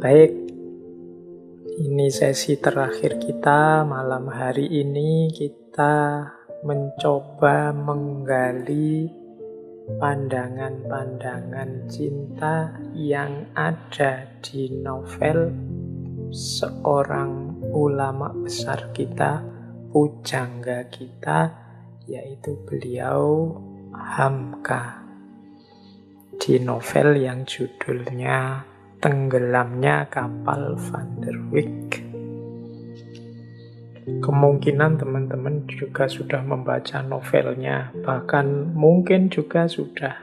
Baik, ini sesi terakhir kita malam hari ini. Kita mencoba menggali pandangan-pandangan cinta yang ada di novel seorang ulama besar kita, pujangga kita, yaitu beliau Hamka, di novel yang judulnya Tenggelamnya Kapal Van der Wijk. Kemungkinan teman-teman juga sudah membaca novelnya, bahkan mungkin juga sudah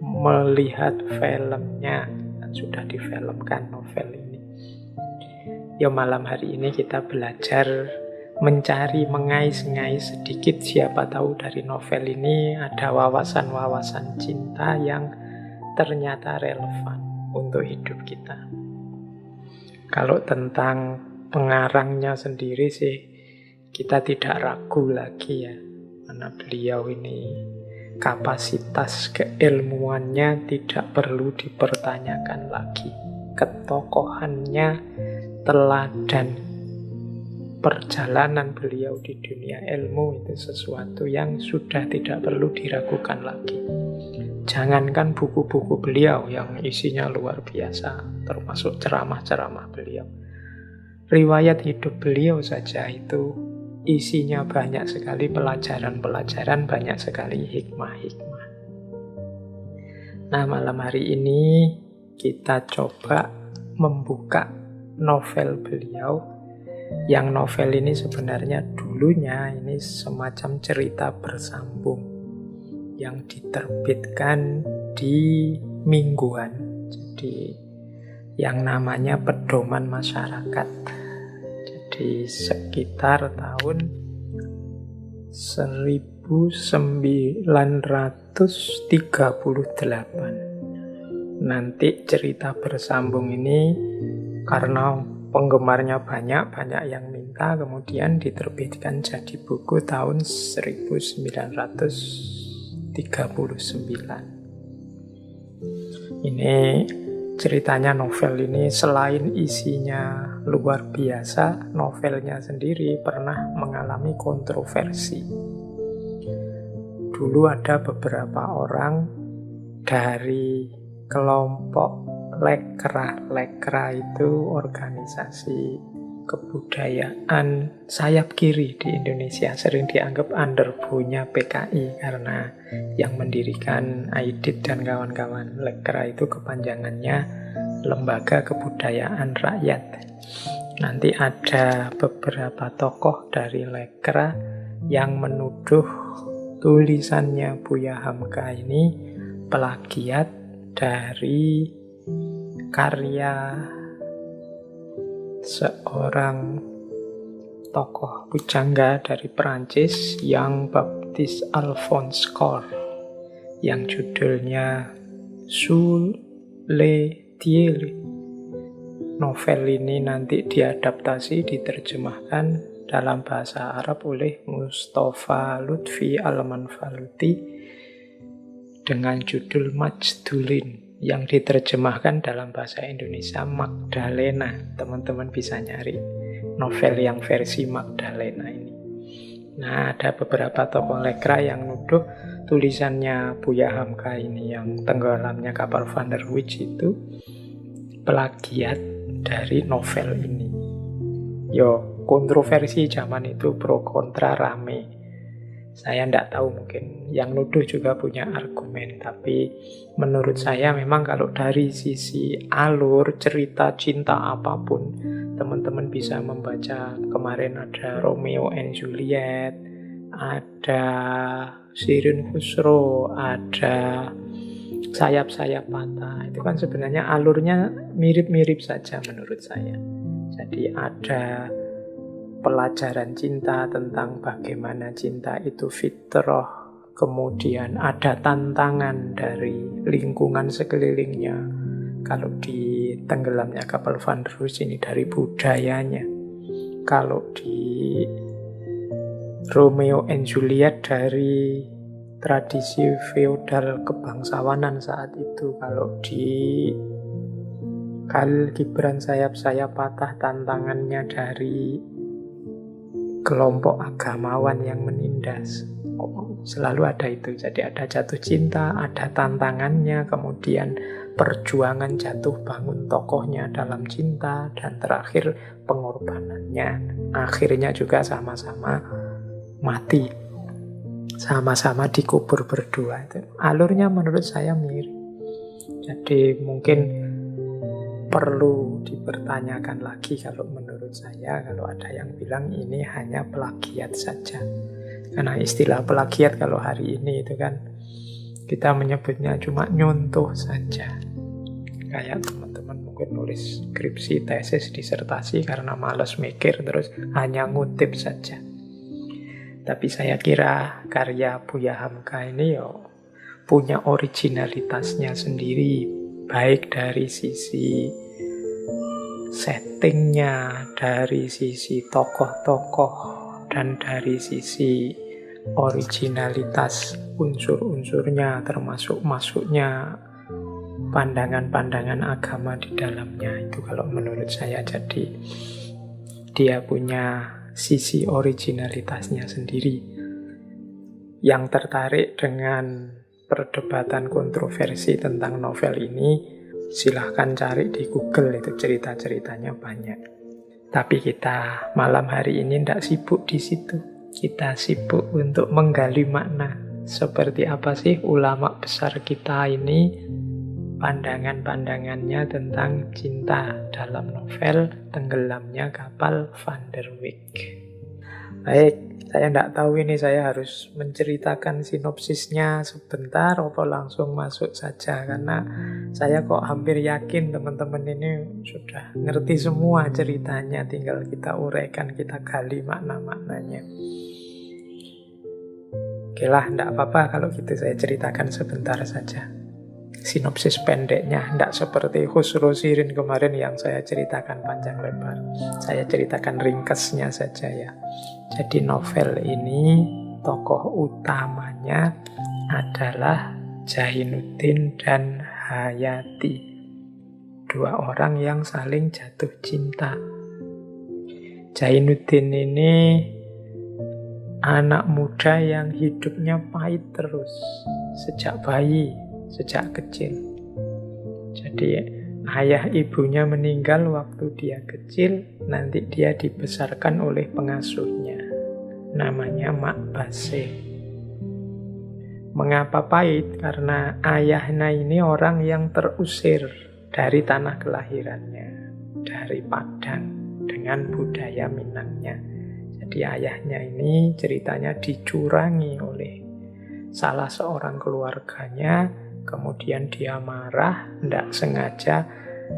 melihat filmnya, dan sudah difilmkan novel ini. Ya, malam hari ini kita belajar mencari, mengais-ngais sedikit, siapa tahu dari novel ini ada wawasan-wawasan cinta yang ternyata relevan untuk hidup kita. Kalau tentang pengarangnya sendiri sih kita tidak ragu lagi ya, karena beliau ini kapasitas keilmuannya tidak perlu dipertanyakan lagi. Ketokohannya, teladan perjalanan beliau di dunia ilmu itu sesuatu yang sudah tidak perlu diragukan lagi. Jangankan buku-buku beliau yang isinya luar biasa, termasuk ceramah-ceramah beliau. Riwayat hidup beliau saja itu isinya banyak sekali pelajaran-pelajaran, banyak sekali hikmah-hikmah. Nah, malam hari ini kita coba membuka novel beliau. Yang novel ini sebenarnya dulunya ini semacam cerita bersambung yang diterbitkan di mingguan, jadi yang namanya Pedoman Masyarakat. Jadi sekitar tahun 1938. Nanti cerita bersambung ini karena penggemarnya banyak yang minta, kemudian diterbitkan jadi buku tahun 1939. Ini ceritanya novel ini selain isinya luar biasa, novelnya sendiri pernah mengalami kontroversi. Dulu ada beberapa orang dari kelompok Lekra. Lekra itu organisasi kebudayaan sayap kiri di Indonesia, sering dianggap underbow-nya PKI karena yang mendirikan Aidit dan kawan-kawan. Lekra itu kepanjangannya Lembaga Kebudayaan Rakyat. Nanti ada beberapa tokoh dari Lekra yang menuduh tulisannya Buya Hamka ini plagiat dari karya seorang tokoh pujangga dari Perancis yang Baptiste Alphonse Cor, yang judulnya Sous les Tiels. Novel ini nanti diadaptasi, diterjemahkan dalam bahasa Arab oleh Mustafa Lutfi Al-Manfaluti dengan judul Majdulin, yang diterjemahkan dalam bahasa Indonesia Magdalena. Teman-teman bisa nyari novel yang versi Magdalena ini. Nah, ada beberapa tokoh Lekra yang nuduh tulisannya Buya Hamka ini, yang Tenggelamnya Kapal Van der Wijk itu plagiat dari novel ini. Yo, kontroversi zaman itu pro kontra rame. Saya tidak tahu, mungkin yang nuduh juga punya argumen, tapi menurut saya memang kalau dari sisi alur cerita cinta apapun, teman-teman bisa membaca. Kemarin ada Romeo and Juliet, ada Shirin Khusro, ada Sayap-sayap patah. Itu kan sebenarnya alurnya mirip-mirip saja menurut saya. Jadi ada pelajaran cinta tentang bagaimana cinta itu fitrah, kemudian ada tantangan dari lingkungan sekelilingnya. Kalau di Tenggelamnya Kapal Van der Wijk ini dari budayanya, kalau di Romeo and Juliet dari tradisi feodal kebangsawanan saat itu, kalau di Khalil Gibran sayap-sayap patah tantangannya dari kelompok agamawan yang menindas. Selalu ada itu. Jadi ada jatuh cinta, ada tantangannya, kemudian perjuangan jatuh bangun tokohnya dalam cinta, dan terakhir pengorbanannya. Akhirnya juga sama-sama mati. Sama-sama dikubur berdua. Itu alurnya menurut saya mirip. Jadi mungkin perlu dipertanyakan lagi kalau menurut saya, kalau ada yang bilang ini hanya plagiat saja. Karena istilah plagiat kalau hari ini itu kan kita menyebutnya cuma nyontoh saja. Kayak teman-teman mungkin nulis skripsi, tesis, disertasi karena malas mikir terus hanya ngutip saja. Tapi saya kira karya Buya Hamka ini punya originalitasnya sendiri, baik dari sisi settingnya, dari sisi tokoh-tokoh, dan dari sisi originalitas unsur-unsurnya, termasuk masuknya pandangan-pandangan agama di dalamnya. Itu kalau menurut saya, jadi dia punya sisi originalitasnya sendiri. Yang tertarik dengan perdebatan kontroversi tentang novel ini, silahkan cari di Google, itu cerita-ceritanya banyak. Tapi kita malam hari ini tidak sibuk di situ. Kita sibuk untuk menggali makna. Seperti apa sih ulama besar kita ini, pandangan-pandangannya tentang cinta dalam novel Tenggelamnya Kapal Van der Wijk. Baik, saya tidak tahu ini saya harus menceritakan sinopsisnya sebentar atau langsung masuk saja, karena saya kok hampir yakin teman-teman ini sudah ngerti semua ceritanya, tinggal kita uraikan, kita gali makna-maknanya. Oke lah, tidak apa-apa kalau gitu saya ceritakan sebentar saja. Sinopsis pendeknya, tidak seperti Khusro Shirin kemarin yang saya ceritakan panjang lebar. Saya ceritakan ringkasnya saja ya. Jadi novel ini tokoh utamanya adalah Jainuddin dan Hayati. Dua orang yang saling jatuh cinta. Jainuddin ini anak muda yang hidupnya pahit terus sejak bayi, sejak kecil. Jadi ayah ibunya meninggal waktu dia kecil, nanti dia dibesarkan oleh pengasuhnya, namanya Mak Base. Mengapa pahit? Karena ayahnya ini orang yang terusir dari tanah kelahirannya, dari Padang, dengan budaya Minangnya. Jadi ayahnya ini ceritanya dicurangi oleh salah seorang keluarganya. Kemudian dia marah, tidak sengaja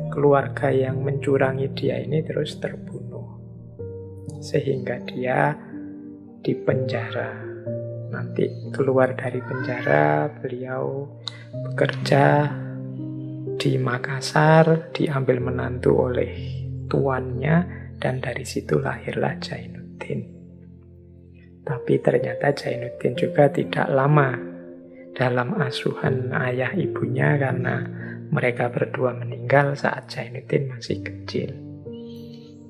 keluarga yang mencurangi dia ini terus terbunuh. Sehingga dia dipenjara. Nanti keluar dari penjara, beliau bekerja di Makassar, diambil menantu oleh tuannya, dan dari situ lahirlah Jainuddin. Tapi ternyata Jainuddin juga tidak lama dalam asuhan ayah ibunya karena mereka berdua meninggal saat Jainuddin masih kecil.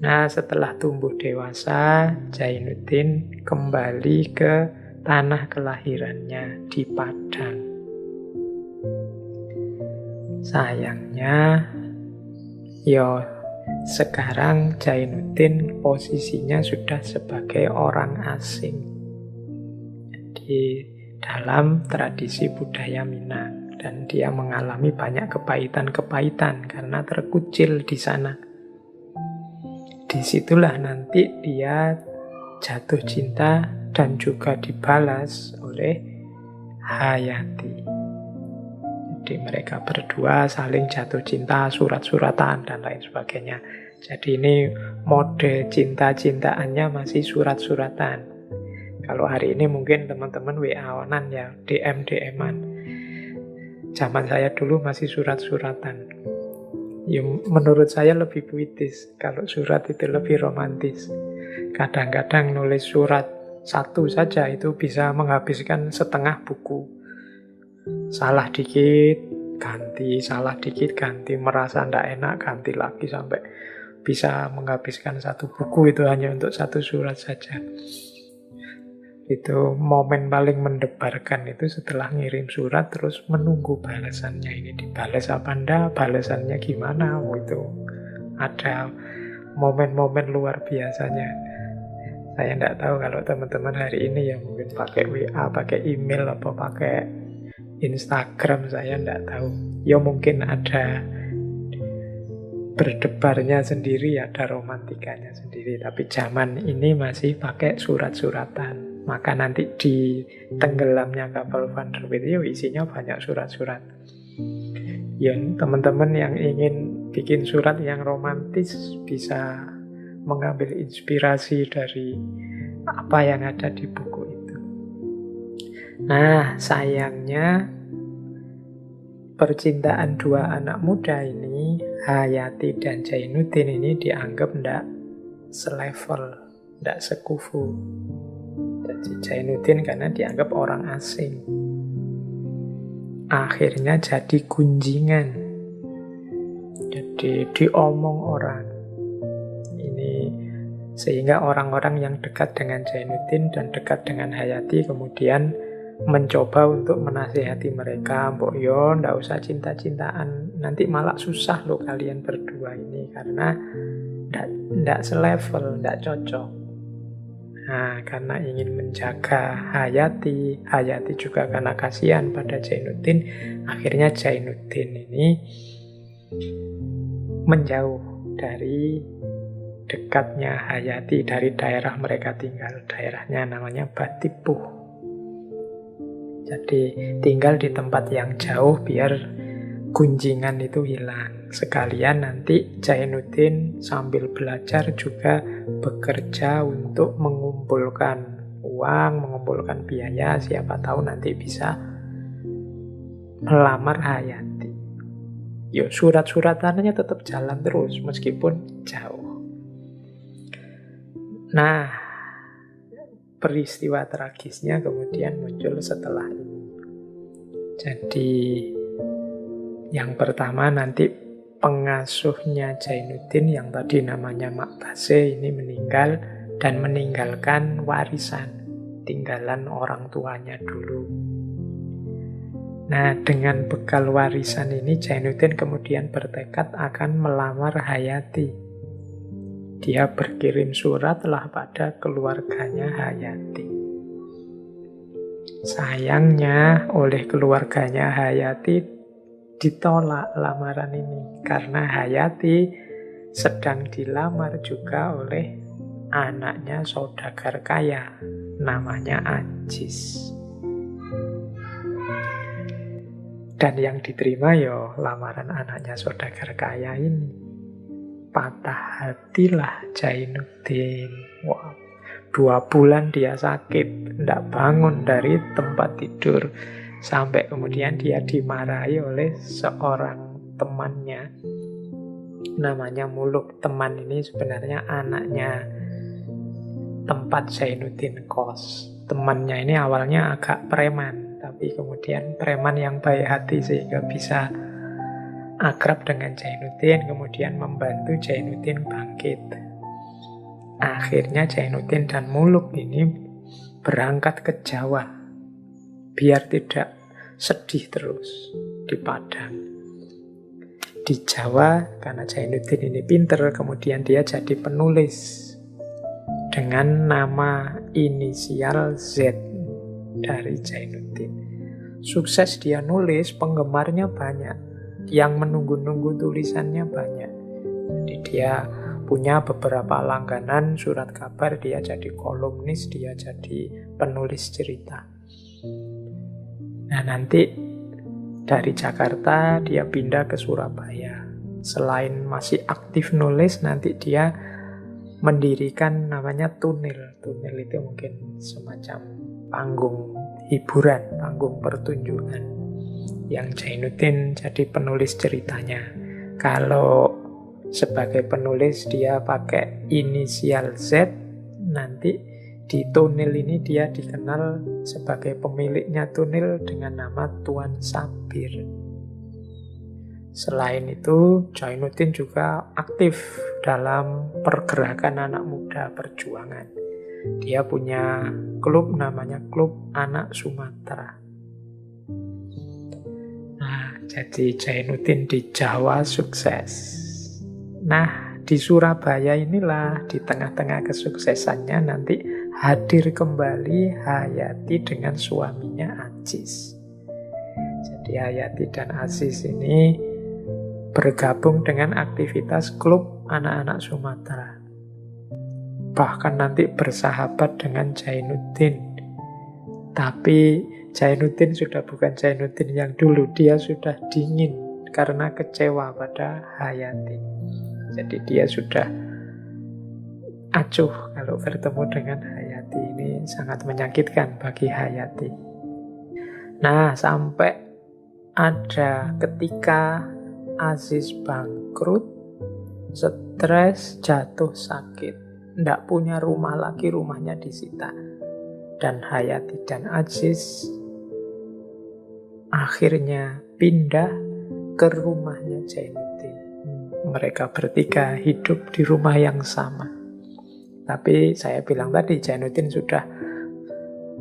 Nah, setelah tumbuh dewasa, Jainuddin kembali ke tanah kelahirannya di Padang. Sayangnya, sekarang Jainuddin posisinya sudah sebagai orang asing. Jadi dalam tradisi budaya Minang, dan dia mengalami banyak kepahitan-kepahitan karena terkucil di sana. Disitulah nanti dia jatuh cinta dan juga dibalas oleh Hayati. Jadi mereka berdua saling jatuh cinta, surat-suratan dan lain sebagainya. Jadi ini mode cinta-cintaannya masih surat-suratan. Kalau hari ini mungkin teman-teman WA-anan ya, DM-DM-an. Zaman saya dulu masih surat-suratan. Ya, menurut saya lebih puitis. Kalau surat itu lebih romantis. Kadang-kadang nulis surat satu saja itu bisa menghabiskan setengah buku. Salah dikit, ganti, salah dikit ganti, merasa ndak enak ganti lagi, sampai bisa menghabiskan satu buku itu hanya untuk satu surat saja. Itu momen paling mendebarkan itu setelah ngirim surat terus menunggu balasannya, ini dibalas apa ndak, balasannya gimana. Itu ada momen-momen luar biasanya. Saya nggak tahu kalau teman-teman hari ini ya mungkin pakai WA, pakai email, apa pakai Instagram, saya nggak tahu. Ya mungkin ada berdebarnya sendiri, ada romantikanya sendiri. Tapi zaman ini masih pakai surat-suratan. Maka nanti di tenggelamnya kapal Van der Weyden itu isinya banyak surat-surat. Ya, teman-teman yang ingin bikin surat yang romantis bisa mengambil inspirasi dari apa yang ada di buku itu. Nah, sayangnya percintaan dua anak muda ini, Hayati dan Jainuddin ini dianggap ndak selevel, ndak sekufu. Jadi Jainuddin karena dianggap orang asing, akhirnya jadi gunjingan, jadi diomong orang. Ini sehingga orang-orang yang dekat dengan Jainuddin dan dekat dengan Hayati kemudian mencoba untuk menasihati mereka, mbok yo ndak usah cinta-cintaan, nanti malah susah loh kalian berdua ini, karena ndak selevel, ndak cocok. Nah, karena ingin menjaga Hayati, Hayati juga karena kasihan pada Jainuddin, akhirnya Jainuddin ini menjauh dari dekatnya Hayati, dari daerah mereka tinggal. Daerahnya namanya Batipuh. Jadi tinggal di tempat yang jauh biar gunjingan itu hilang. Sekalian nanti Jainuddin sambil belajar juga bekerja untuk mengumpulkan uang, mengumpulkan biaya. Siapa tahu nanti bisa melamar Hayati. Yo, surat-suratannya tetap jalan terus meskipun jauh. Nah, peristiwa tragisnya kemudian muncul setelah ini. Jadi yang pertama nanti pengasuhnya Jainuddin yang tadi namanya Mak Base ini meninggal dan meninggalkan warisan, tinggalan orang tuanya dulu. Nah, dengan bekal warisan ini Jainuddin kemudian bertekad akan melamar Hayati. Dia berkirim suratlah pada keluarganya Hayati. Sayangnya oleh keluarganya Hayati ditolak lamaran ini, karena Hayati sedang dilamar juga oleh anaknya saudagar kaya, namanya Anjis. Dan yang diterima ya lamaran anaknya saudagar kaya ini. Patah hatilah Jainuddin. Wow. 2 bulan dia sakit, tidak bangun dari tempat tidur, sampai kemudian dia dimarahi oleh seorang temannya, namanya Muluk. Teman ini sebenarnya anaknya tempat Jainuddin kos. Temannya ini awalnya agak preman, tapi kemudian preman yang baik hati sehingga bisa akrab dengan Jainuddin, kemudian membantu Jainuddin bangkit. Akhirnya Jainuddin dan Muluk ini berangkat ke Jawa biar tidak sedih terus di Padang. Di Jawa, karena Jainuddin ini pinter, kemudian dia jadi penulis dengan nama inisial Z dari Jainuddin. Sukses dia nulis, penggemarnya banyak, yang menunggu-nunggu tulisannya banyak. Jadi dia punya beberapa langganan surat kabar, dia jadi kolumnis, dia jadi penulis cerita. Nah, nanti dari Jakarta dia pindah ke Surabaya. Selain masih aktif nulis, nanti dia mendirikan namanya Tunil. Tunil itu mungkin semacam panggung hiburan, panggung pertunjukan, yang Jainuddin jadi penulis ceritanya. Kalau sebagai penulis dia pakai inisial Z, nanti di Tunil ini dia dikenal sebagai pemiliknya Tunil dengan nama Tuan Sabir. Selain itu, Jainuddin juga aktif dalam pergerakan anak muda perjuangan. Dia punya klub namanya Klub Anak Sumatera. Nah, jadi Jainuddin di Jawa sukses. Nah, di Surabaya inilah di tengah-tengah kesuksesannya nanti hadir kembali Hayati dengan suaminya Aziz. Jadi Hayati dan Aziz ini bergabung dengan aktivitas klub anak-anak Sumatera. Bahkan nanti bersahabat dengan Jainuddin. Tapi Jainuddin sudah bukan Jainuddin yang dulu, dia sudah dingin karena kecewa pada Hayati. Jadi dia sudah acuh kalau bertemu dengan Hayati. Ini sangat menyakitkan bagi Hayati. Nah, sampai ada ketika Aziz bangkrut, stres, jatuh sakit, tidak punya rumah lagi, rumahnya disita. Dan Hayati dan Aziz akhirnya pindah ke rumahnya Jainuddin. Mereka bertiga hidup di rumah yang sama. Tapi saya bilang tadi, Jainuddin sudah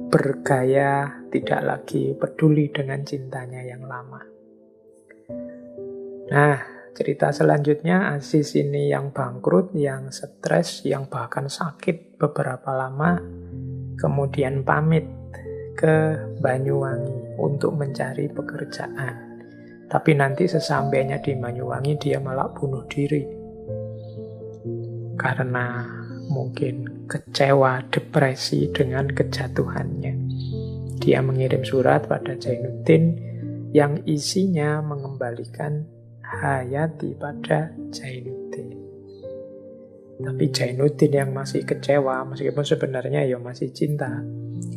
bergaya, tidak lagi peduli dengan cintanya yang lama. Nah, cerita selanjutnya, Aziz ini yang bangkrut, yang stres, yang bahkan sakit beberapa lama, kemudian pamit ke Banyuwangi untuk mencari pekerjaan. Tapi nanti sesampainya di Banyuwangi dia malah bunuh diri. Karena mungkin kecewa, depresi dengan kejatuhannya. Dia mengirim surat pada Jainuddin yang isinya mengembalikan Hayati pada Jainuddin. Tapi Jainuddin yang masih kecewa, meskipun sebenarnya ya masih cinta.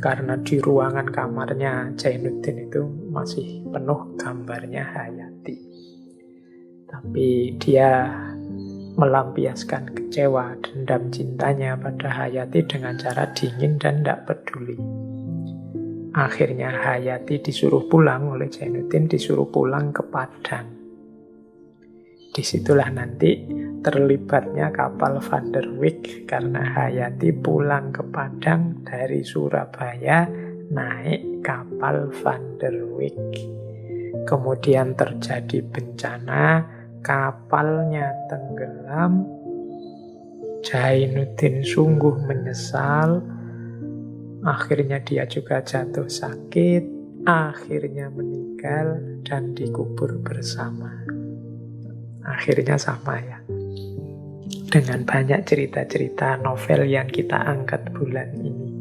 Karena di ruangan kamarnya Jainuddin itu masih penuh gambarnya Hayati. Tapi dia melampiaskan kecewa, dendam cintanya pada Hayati dengan cara dingin dan tidak peduli. Akhirnya Hayati disuruh pulang oleh Jainuddin, disuruh pulang ke Padang. Disitulah nanti terlibatnya kapal Van der Wijk karena Hayati pulang ke Padang dari Surabaya naik kapal Van der Wijk. Kemudian terjadi bencana, kapalnya tenggelam. Jainuddin sungguh menyesal. Akhirnya dia juga jatuh sakit, akhirnya meninggal dan dikubur bersama. Akhirnya sama ya. Dengan banyak cerita-cerita novel yang kita angkat bulan ini.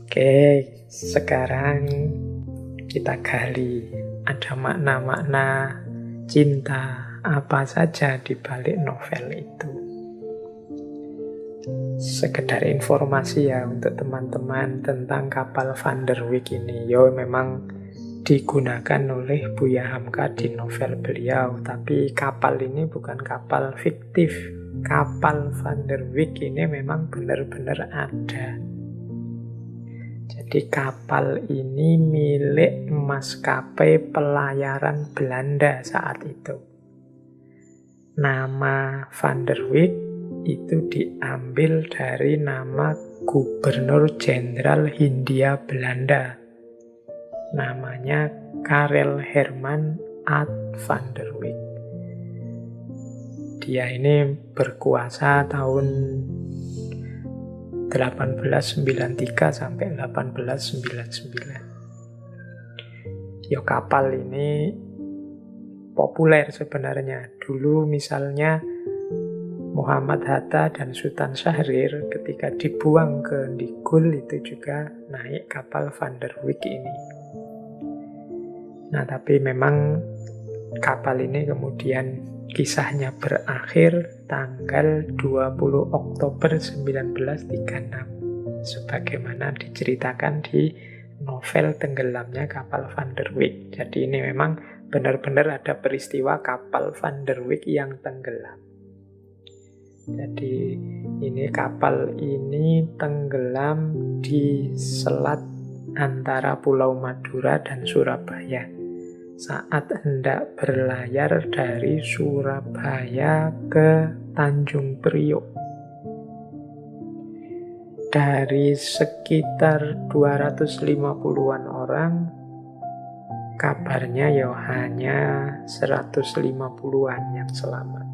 Oke, sekarang kita gali. Ada makna-makna cinta apa saja di balik novel itu. Sekedar informasi ya untuk teman-teman tentang kapal Van der Wijk ini. Yo memang digunakan oleh Buya Hamka di novel beliau, tapi kapal ini bukan kapal fiktif. Kapal Van der Wijk ini memang benar-benar ada. Jadi kapal ini milik maskapai pelayaran Belanda saat itu. Nama Van der Wijk itu diambil dari nama Gubernur Jenderal Hindia Belanda. Namanya Karel Herman Ad van der Wijk. Dia ini berkuasa tahun 1893 sampai 1899. Kapal ini populer sebenarnya. Dulu misalnya Muhammad Hatta dan Sultan Syahrir ketika dibuang ke Ndigul itu juga naik kapal Van der Wijk ini. Nah, tapi memang kapal ini kemudian kisahnya berakhir tanggal 20 Oktober 1936. Sebagaimana diceritakan di novel Tenggelamnya Kapal Van der Wijk. Jadi ini memang benar-benar ada peristiwa kapal Van der Wijk yang tenggelam. Jadi ini kapal ini tenggelam di selat antara Pulau Madura dan Surabaya. saat hendak berlayar dari Surabaya ke Tanjung Priok. Dari sekitar 250-an orang, kabarnya ya hanya 150-an yang selamat.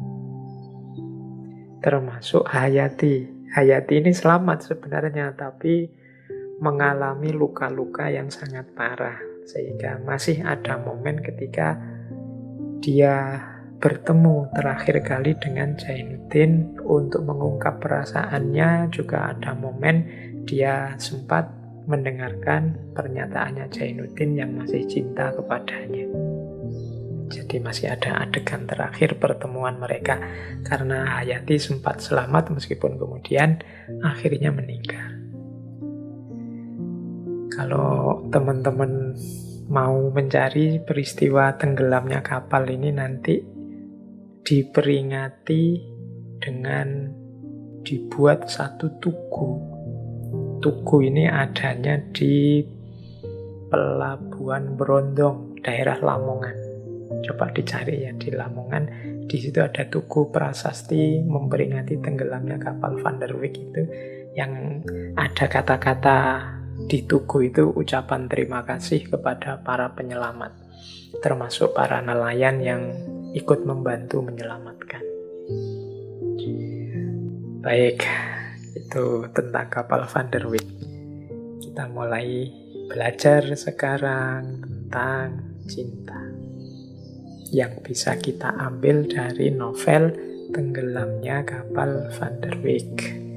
Termasuk Hayati. Hayati ini selamat sebenarnya, tapi mengalami luka-luka yang sangat parah. Sehingga masih ada momen ketika dia bertemu terakhir kali dengan Zainuddin untuk mengungkap perasaannya. Juga ada momen dia sempat mendengarkan pernyataannya Zainuddin yang masih cinta kepadanya. Jadi masih ada adegan terakhir pertemuan mereka, karena Hayati sempat selamat meskipun kemudian akhirnya meninggal. Kalau teman-teman mau mencari peristiwa tenggelamnya kapal ini, nanti diperingati dengan dibuat satu tugu. Tugu ini adanya di Pelabuhan Brondong, daerah Lamongan. Coba dicari ya di Lamongan. Di situ ada tugu prasasti memperingati tenggelamnya kapal Van der Wijk itu, yang ada kata-kata di tugu itu ucapan terima kasih kepada para penyelamat, termasuk para nelayan yang ikut membantu menyelamatkan. Baik, itu tentang kapal Van der Wijk. Kita mulai belajar sekarang tentang cinta yang bisa kita ambil dari novel Tenggelamnya Kapal Van der Wijk.